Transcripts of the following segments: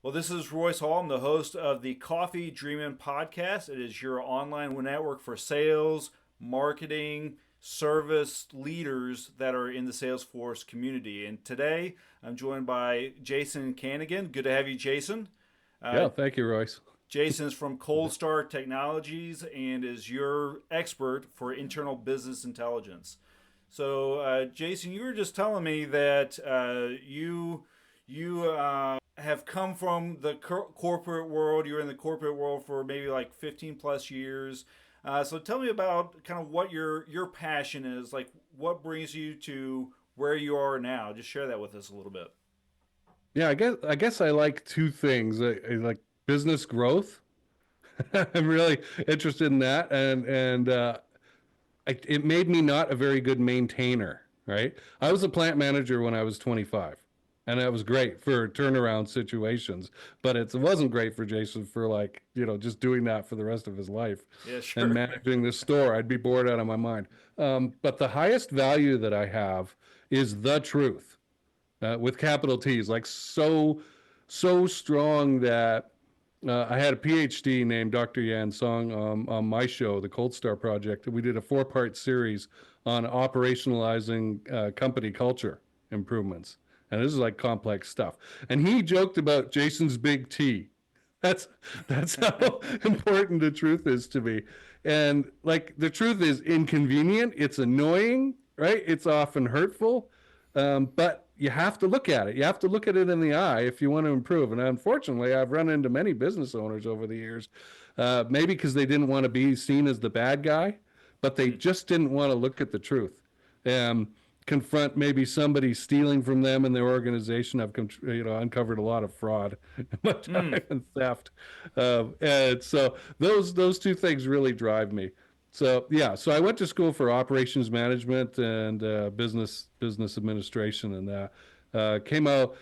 Well, this is Royce Hall. I'm the host of the Coffee Dreamin' podcast. It is your online network for sales, marketing, service leaders that are in the Salesforce community. And today I'm joined by Jason Canigan. Good to have you, Jason. Uh, Yeah, thank you, Royce. Jason is from Cold Star Technologies and is your expert for internal business intelligence. So, Jason, you were just telling me that you have come from the corporate world. You're in the corporate world for maybe like 15 plus years. So, tell me about kind of what your passion is. Like, what brings you to where you are now? Just share that with us a little bit. Yeah, I guess I like two things. I like business growth. I'm really interested in that, and it made me not a very good maintainer. Right? I was a plant manager when I was 25, and that was great for turnaround situations. But it wasn't great for Jason for just doing that for the rest of his life Yeah, and sure. managing the store. I'd be bored out of my mind. But the highest value that I have is the truth. With capital T's, like so strong that I had a PhD named Dr. Yan Song on my show, the Cold Star Project. We did a four-part series on operationalizing company culture improvements, and this is like complex stuff. And he joked about Jason's big T. That's that's how important the truth is to me. And like the truth is inconvenient, it's annoying, right? It's often hurtful, but you have to look at it. You have to look at it in the eye if you want to improve. And unfortunately, I've run into many business owners over the years, maybe because they didn't want to be seen as the bad guy, but they Mm, just didn't want to look at the truth. Um, Confront maybe somebody stealing from them in their organization. I've uncovered a lot of fraud in my time mm. and theft, and so those two things really drive me. So yeah, so I went to school for operations management and business administration, and that came out.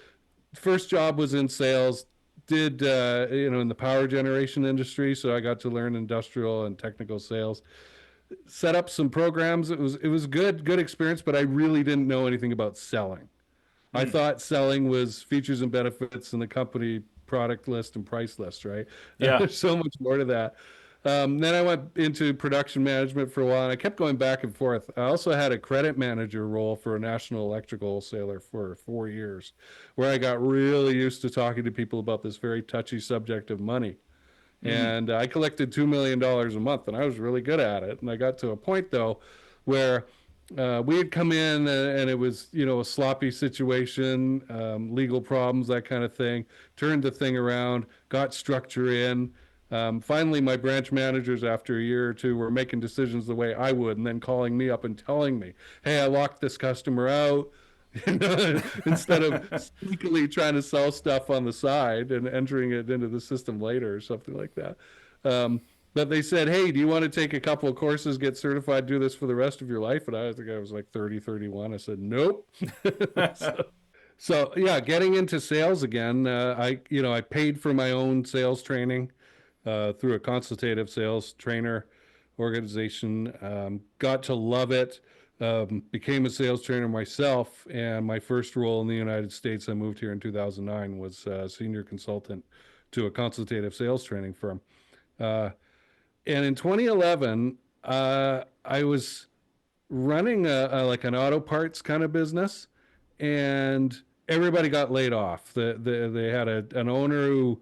First job was in sales. Did in the power generation industry, so I got to learn industrial and technical sales. Set up some programs. It was good experience, but I really didn't know anything about selling. I Mm. thought selling was features and benefits and the company product list and price list, right? Yeah. There's so much more to that. Then I went into production management for a while, and I kept going back and forth. I also had a credit manager role for a national electrical wholesaler for 4 years, where I got really used to talking to people about this very touchy subject of money. Mm. And I collected $2 million a month, and I was really good at it. And I got to a point though where we had come in and it was a sloppy situation, legal problems, that kind of thing. Turned the thing around, got structure in. Finally, my branch managers, after a year or two, were making decisions the way I would, and then calling me up and telling me, "Hey, I locked this customer out." Instead of sneakily trying to sell stuff on the side and entering it into the system later or something like that. Um, but they said, "Hey, do you want to take a couple of courses, get certified, do this for the rest of your life?" And I think I was like 30, 31. I said, "Nope." so, so yeah, getting into sales again. I paid for my own sales training through a consultative sales trainer organization. Got to love it. Became a sales trainer myself, and my first role in the United States, I moved here in 2009, was senior consultant to a consultative sales training firm. Uh, and in 2011, I was running like an auto parts kind of business, and everybody got laid off. They had an owner who,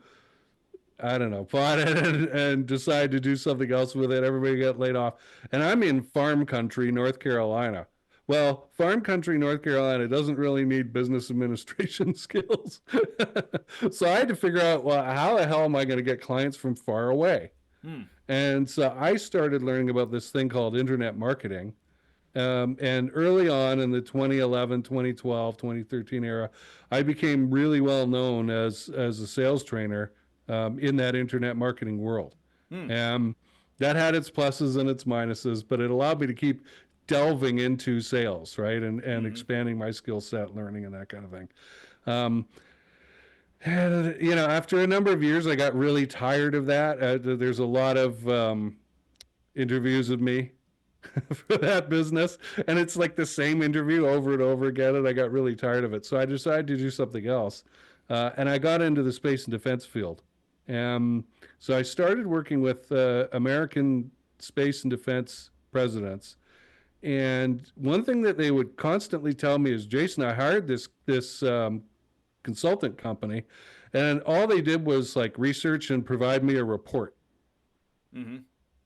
I don't know, bought it and decided to do something else with it. Everybody got laid off. And I'm in farm country, North Carolina. Well, farm country, North Carolina doesn't really need business administration skills. So I had to figure out, well, how the hell am I going to get clients from far away? Mm. And so I started learning about this thing called internet marketing. And early on in the 2011, 2012, 2013 era, I became really well known as a sales trainer in that internet marketing world. Mm. Um, that had its pluses and its minuses, but it allowed me to keep delving into sales, right, and Mm. expanding my skill set, learning, and that kind of thing. Um, and, after a number of years, I got really tired of that. There's a lot of interviews with me for that business, and it's like the same interview over and over again, and I got really tired of it. So I decided to do something else. And I got into the space and defense field. So I started working with American space and defense presidents. And one thing that they would constantly tell me is, Jason, I hired this consultant company, and all they did was like research and provide me a report. Mm-hmm.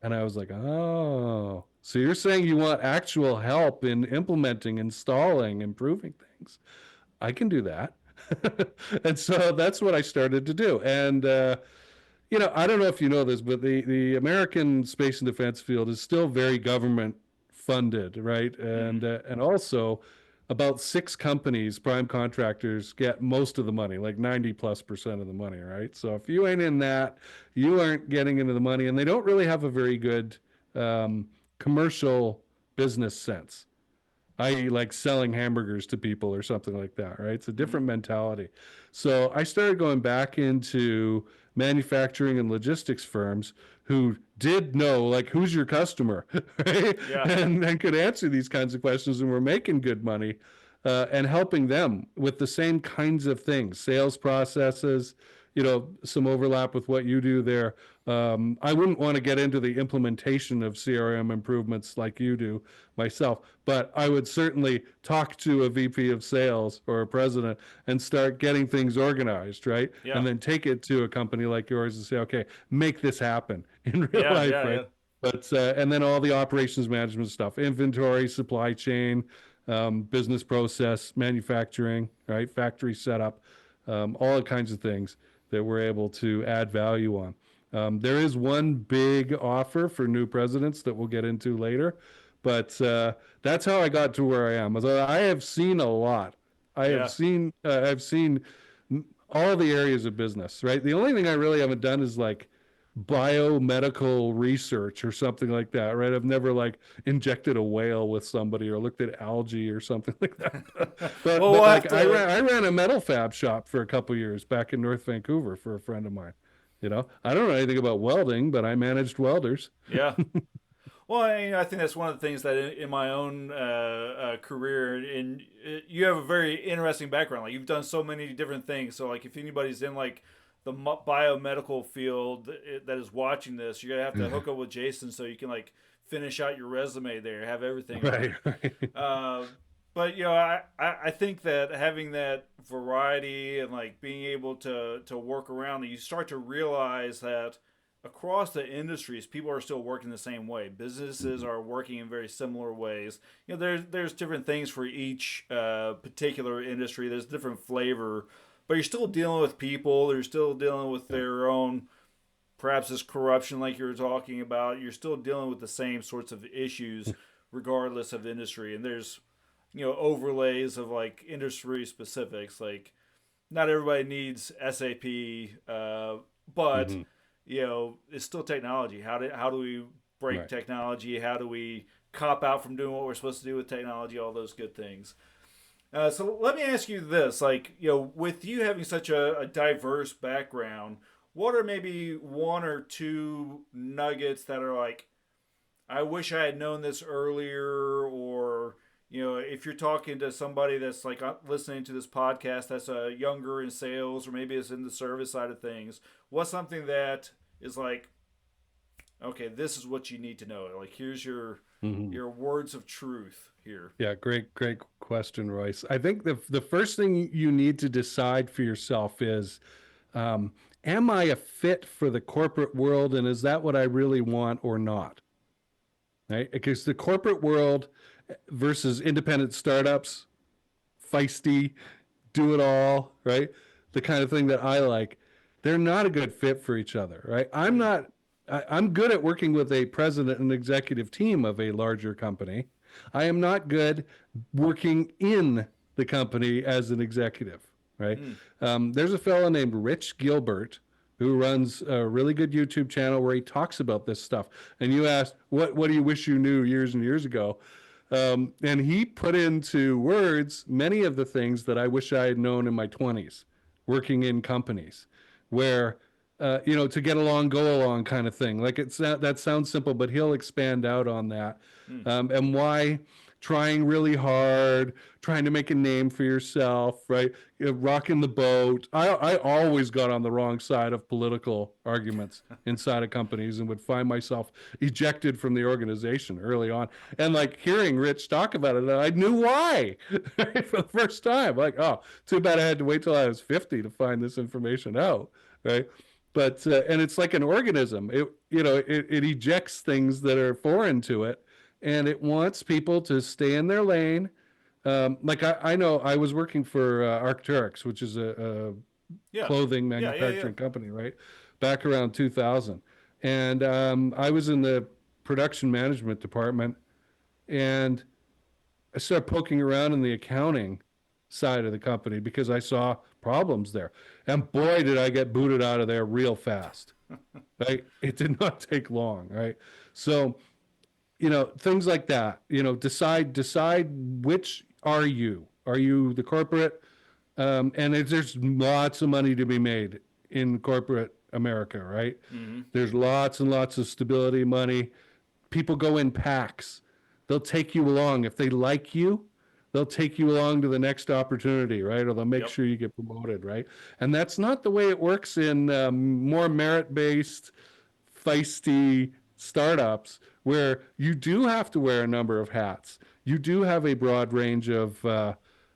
And I was like, oh, so you're saying you want actual help in implementing, installing, improving things? I can do that. And so that's what I started to do. And I don't know if you know this, but the American space and defense field is still very government funded, right? And also about 6 companies, prime contractors, get most of the money, like 90+% of the money, right? So if you ain't in that, you aren't getting into the money, and they don't really have a very good commercial business sense, i.e., like selling hamburgers to people or something like that, right? It's a different mentality. So I started going back into manufacturing and logistics firms who did know, like, who's your customer, right? Yeah. And could answer these kinds of questions and were making good money, and helping them with the same kinds of things, sales processes, some overlap with what you do there. I wouldn't want to get into the implementation of CRM improvements like you do myself, but I would certainly talk to a VP of sales or a president and start getting things organized, right? Yeah. And then take it to a company like yours and say, okay, make this happen in real life, right? Yeah. But and then all the operations management stuff, inventory, supply chain, business process, manufacturing, right? Factory setup, all kinds of things that we're able to add value on. There is one big offer for new presidents that we'll get into later, but that's how I got to where I am. So I have seen a lot. I've seen all the areas of business, right? The only thing I really haven't done is like biomedical research or something like that, right? I've never like injected a whale with somebody or looked at algae or something like that. But like I ran a metal fab shop for a couple years back in North Vancouver for a friend of mine. I don't know anything about welding, but I managed welders. Yeah. Well, I think that's one of the things that in my own career, and you have a very interesting background. Like, you've done so many different things. So, like, if anybody's in like the biomedical field that is watching this, you're gonna have to hook up with Jason so you can like finish out your resume there, have everything right. But I think that having that variety and like being able to work around it, you start to realize that across the industries, people are still working the same way. Businesses are working in very similar ways. There's different things for each particular industry. There's different flavor, but you're still dealing with people. They're still dealing with their own, perhaps this corruption like you were talking about. You're still dealing with the same sorts of issues regardless of industry. And there's, overlays of like industry specifics. Like, not everybody needs SAP, but it's still technology. How do we break technology? How do we cop out from doing what we're supposed to do with technology? All those good things. So let me ask you this: like, with you having such a diverse background, what are maybe 1 or 2 nuggets that are like, I wish I had known this earlier, or if you're talking to somebody that's like listening to this podcast that's younger in sales or maybe is in the service side of things, what's something that is like, okay, this is what you need to know? Like, here's your words of truth here. Yeah, great question, Royce. I think the first thing you need to decide for yourself is, am I a fit for the corporate world, and is that what I really want or not? Right? Because the corporate world versus independent startups, feisty, do it all, right? The kind of thing that I like, they're not a good fit for each other, right? I'm good at working with a president and executive team of a larger company. I am not good working in the company as an executive, right? There's a fellow named Rich Gilbert who runs a really good YouTube channel where he talks about this stuff. And you asked, what do you wish you knew years and years ago? And he put into words many of the things that I wish I had known in my 20s, working in companies where, to get along, go along kind of thing. Like, that sounds simple, but he'll expand out on that. And why trying really hard, trying to make a name for yourself, right? Rocking the boat. I always got on the wrong side of political arguments inside of companies and would find myself ejected from the organization early on. And like hearing Rich talk about it, I knew why right, for the first time. Like, oh, too bad I had to wait till I was 50 to find this information out, right? But and it's like an organism. It ejects things that are foreign to it, and it wants people to stay in their lane. Like I know I was working for Arc'teryx, which is a Yeah. clothing Yeah. Yeah. Yeah. manufacturing company, right? Back around 2000. And I was in the production management department, and I started poking around in the accounting side of the company because I saw problems there. And boy, did I get booted out of there real fast. Right? It did not take long, right? So, things like that, decide which are you? Are you the corporate? And there's lots of money to be made in corporate America, right? Mm-hmm. There's lots and lots of stability money. People go in packs. They'll take you along. If they like you, they'll take you along to the next opportunity, right? Or they'll make Yep. sure you get promoted, right? And that's not the way it works in more merit-based, feisty startups where you do have to wear a number of hats. You do have a broad range of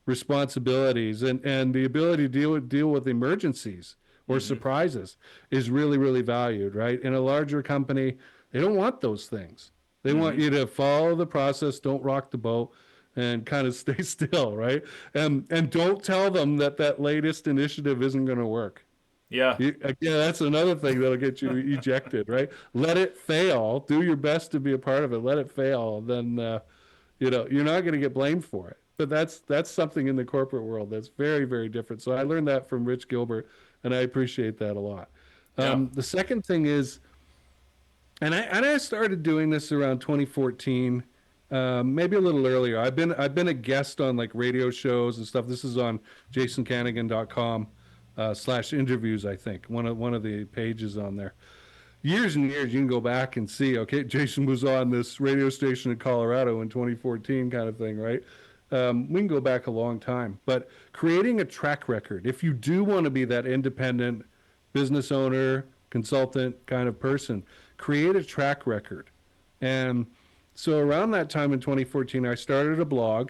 responsibilities, and the ability to deal with emergencies or surprises is really, really valued, right? In a larger company, they don't want those things. They want you to follow the process, don't rock the boat, and kind of stay still, right? And don't tell them that latest initiative isn't going to work. Yeah. Again, that's another thing that'll get you ejected, right? Let it fail. Do your best to be a part of it. Let it fail. Then, you're not going to get blamed for it. But that's something in the corporate world that's very, very different. So I learned that from Rich Gilbert, and I appreciate that a lot. Yeah. The second thing is, and I started doing this around 2014, maybe a little earlier. I've been a guest on like radio shows and stuff. This is on jasoncanigan.com /interviews, I think. One of the pages on there. Years and years, you can go back and see, okay, Jason was on this radio station in Colorado in 2014 kind of thing, right? We can go back a long time. But creating a track record, if you do want to be that independent business owner, consultant kind of person, create a track record. And so around that time in 2014, I started a blog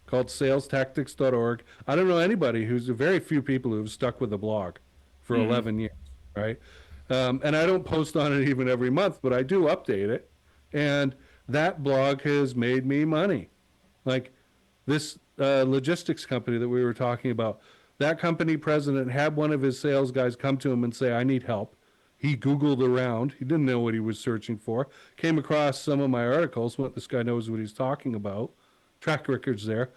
called salestactics.org. I don't know anybody very few people who've stuck with a blog for 11 years, right? And I don't post on it even every month, but I do update it. And that blog has made me money. Like this logistics company that we were talking about, that company president had one of his sales guys come to him and say, I need help. He Googled around. He didn't know what he was searching for. Came across some of my articles. This guy knows what he's talking about. Track records there.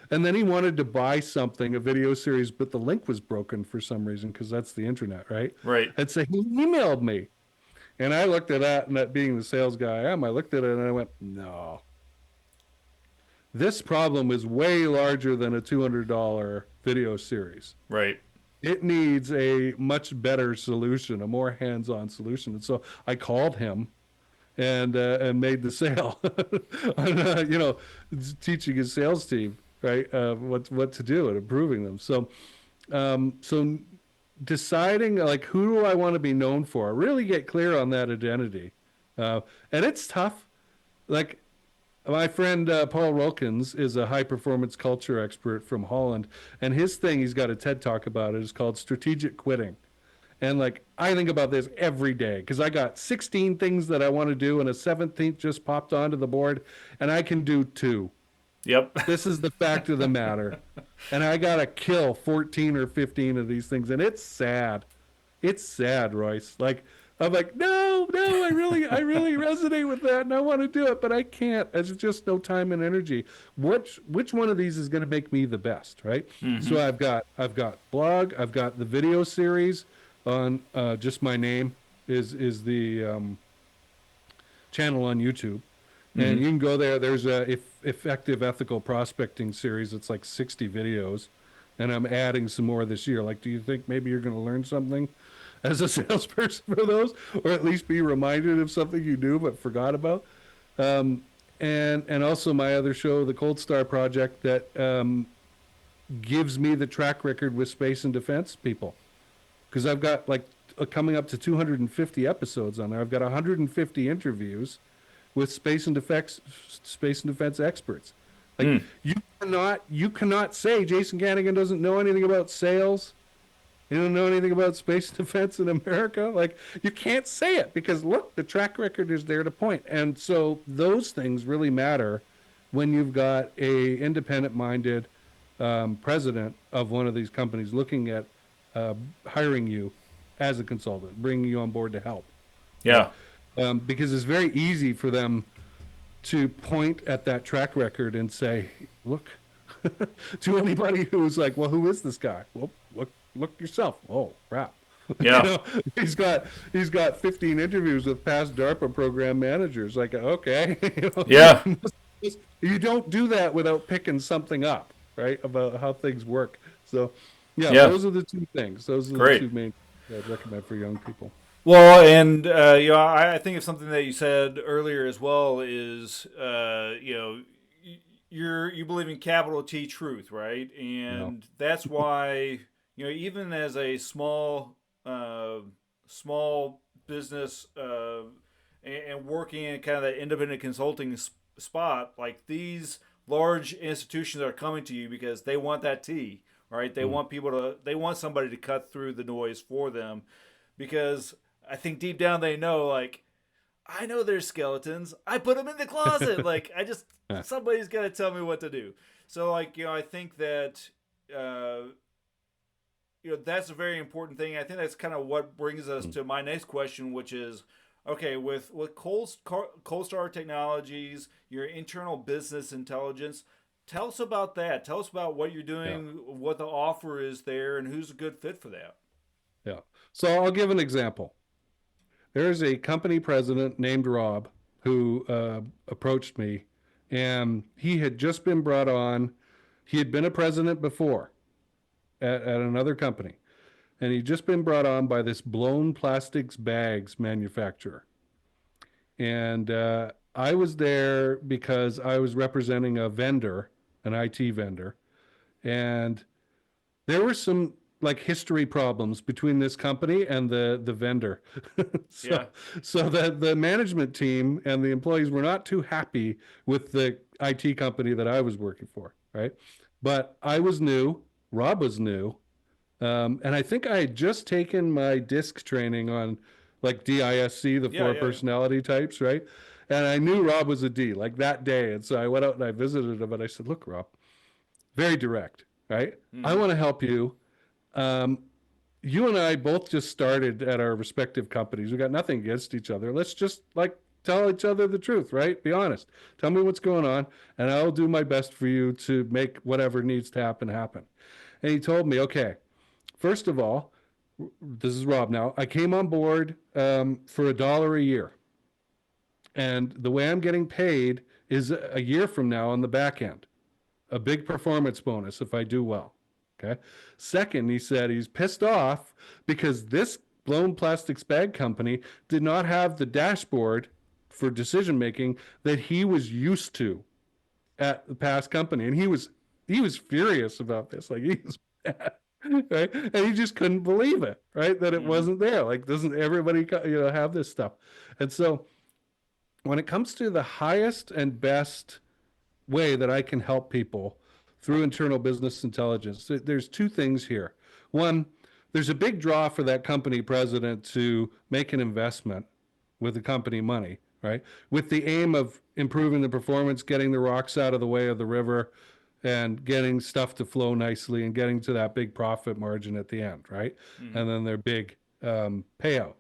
And then he wanted to buy something, a video series, but the link was broken for some reason because that's the internet, right? Right. And so he emailed me. And I looked at that, and that being the sales guy I am, I looked at it and I went, no. This problem is way larger than a $200 video series. Right. It needs a much better solution, a more hands-on solution. And so I called him and made the sale. Teaching his sales team, right, what to do and improving them. So deciding like who do I want to be known for? Really get clear on that identity, and it's tough. Like my friend Paul Rolkins is a high-performance culture expert from Holland, and his thing he's got a TED Talk about it is called strategic quitting. And like I think about this every day because I got 16 things that I want to do, and a 17th just popped onto the board, and I can do 2. Yep. This is the fact of the matter, and I gotta kill 14 or 15 of these things, and it's sad. It's sad, Royce. Like I'm like, no, I really resonate with that, and I want to do it, but I can't. There's just no time and energy. Which one of these is going to make me the best, right? Mm-hmm. So I've got blog, I've got the video series on just my name is the channel on YouTube, and you can go there. There's a effective ethical prospecting series. It's like 60 videos, and I'm adding some more this year. Like, do you think maybe you're going to learn something as a salesperson for those, or at least be reminded of something you knew but forgot about? And and also my other show, the Cold Star Project, that gives me the track record with space and defense people, because I've got like coming up to 250 episodes on there. I've got 150 interviews with space and defense experts. Like you cannot say Jason Gannigan doesn't know anything about sales. You don't know anything about space defense in America. Like, you can't say it, because look, the track record is there to point. And so those things really matter when you've got a independent-minded president of one of these companies looking at hiring you as a consultant, bringing you on board to help. Yeah. Because it's very easy for them to point at that track record and say, look, to anybody who's like, well, who is this guy? Well, look yourself. Oh, crap. Yeah. You know, he's got 15 interviews with past DARPA program managers. Like, okay. You know, Yeah. you don't do that without picking something up, right, about how things work. So, yeah. Those are the two things. Those are Great. the two main things I'd recommend for young people. Well, and I think of something that you said earlier as well is you believe in capital T truth, right? And that's why even as a small business and working in kind of that independent consulting spot, like these large institutions are coming to you because they want that T, right? They want somebody to cut through the noise for them, because I think deep down they know, like, I know there's skeletons. I put them in the closet. Like, somebody's got to tell me what to do. So, like, I think that, that's a very important thing. I think that's kind of what brings us to my next question, which is, okay, with Cold-Star Technologies, your internal business intelligence, tell us about that. Tell us about what you're doing, what the offer is there, and who's a good fit for that. Yeah. So I'll give an example. There's a company president named Rob who approached me, and he had just been brought on. He had been a president before at another company, and he'd just been brought on by this blown plastics bags manufacturer. And I was there because I was representing a vendor, an IT vendor, and there were some like history problems between this company and the vendor. So that the management team and the employees were not too happy with the IT company that I was working for, right? But I was new, Rob was new, and I think I had just taken my DISC training on like DISC, the four personality types, right? And I knew Rob was a D, like that day. And so I went out and I visited him, and I said, look, Rob, very direct, right? I want to help you. You and I both just started at our respective companies. We got nothing against each other. Let's just like tell each other the truth, right? Be honest. Tell me what's going on, and I'll do my best for you to make whatever needs to happen. And he told me, okay, first of all, this is Rob now. I came on board for $1 a year. And the way I'm getting paid is a year from now on the back end, a big performance bonus if I do well. Okay. Second, he said he's pissed off because this blown plastics bag company did not have the dashboard for decision making that he was used to at the past company, and he was furious about this. Like, he was mad, right? And he just couldn't believe it, right? That it wasn't there. Like, doesn't everybody have this stuff? And so, when it comes to the highest and best way that I can help people through internal business intelligence, there's two things here. One, there's a big draw for that company president to make an investment with the company money, right? With the aim of improving the performance, getting the rocks out of the way of the river, and getting stuff to flow nicely and getting to that big profit margin at the end, right? And then their big payout.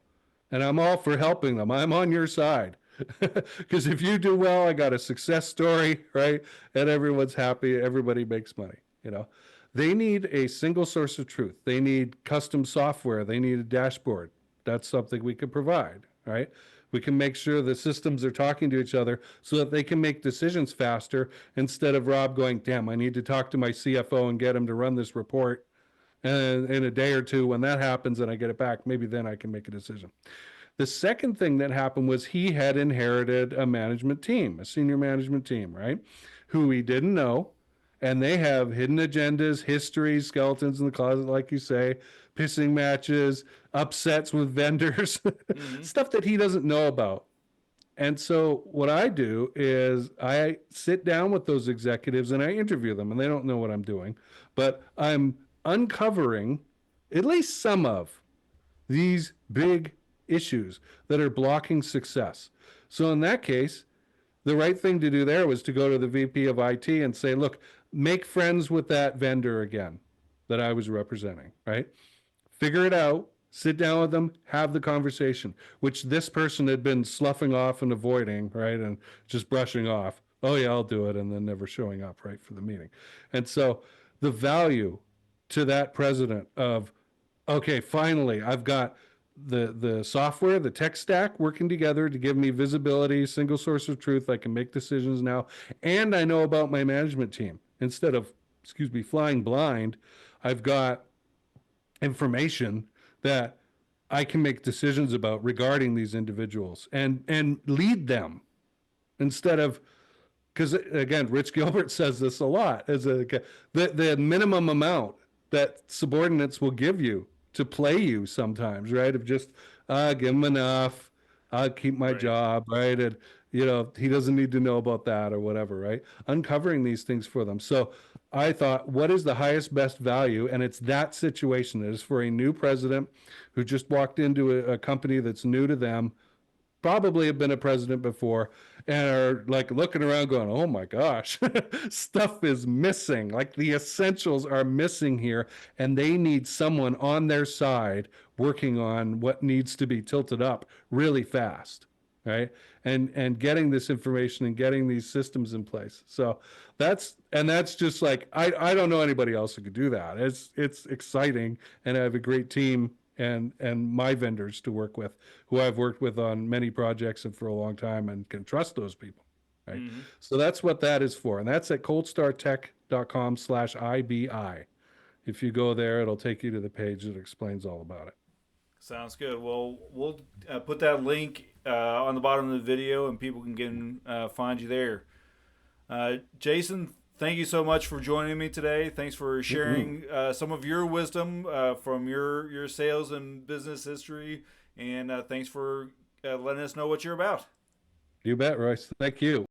And I'm all for helping them. I'm on your side. Because if you do well, I got a success story, right? And everyone's happy. Everybody makes money. They need a single source of truth. They need custom software. They need a dashboard. That's something we can provide, right? We can make sure the systems are talking to each other so that they can make decisions faster, instead of Rob going, damn, I need to talk to my CFO and get him to run this report. And in a day or two, when that happens and I get it back, maybe then I can make a decision. The second thing that happened was he had inherited a management team, a senior management team, right? Who he didn't know. And they have hidden agendas, histories, skeletons in the closet, like you say, pissing matches, upsets with vendors, Mm-hmm. stuff that he doesn't know about. And so what I do is I sit down with those executives and I interview them, and they don't know what I'm doing, but I'm uncovering at least some of these big issues that are blocking success. So in that case, the right thing to do there was to go to the VP of IT and say, look, make friends with that vendor again that I was representing, right? Figure it out, sit down with them, have the conversation, which this person had been sloughing off and avoiding, right? And just brushing off. Oh, yeah, I'll do it. And then never showing up, right, for the meeting. And so the value to that president of, okay, finally, I've got the software, the tech stack working together to give me visibility, single source of truth. I can make decisions now. And I know about my management team. Instead of, excuse me, flying blind, I've got information that I can make decisions about regarding these individuals and lead them instead of, because again, Rich Gilbert says this a lot, as the minimum amount that subordinates will give you to play you sometimes, right? Of just give him enough, I'll keep my Right. job, right? And he doesn't need to know about that or whatever, right? Uncovering these things for them. So I thought, what is the highest best value? And it's that situation. It is for a new president who just walked into a company that's new to them, probably have been a president before, and are like looking around going, oh my gosh, stuff is missing. Like the essentials are missing here, and they need someone on their side working on what needs to be tilted up really fast, right? And getting this information and getting these systems in place. So that's just like, I don't know anybody else who could do that. It's exciting, and I have a great team and my vendors to work with, who I've worked with on many projects and for a long time, and can trust those people, right? Mm-hmm. So that's what that is for. And that's at coldstartech.com/IBI. If you go there, it'll take you to the page that explains all about it. Sounds good. Well, we'll put that link on the bottom of the video, and people can find you there. Jason, thank you so much for joining me today. Thanks for sharing some of your wisdom from your sales and business history, and thanks for letting us know what you're about. You bet, Royce. Thank you.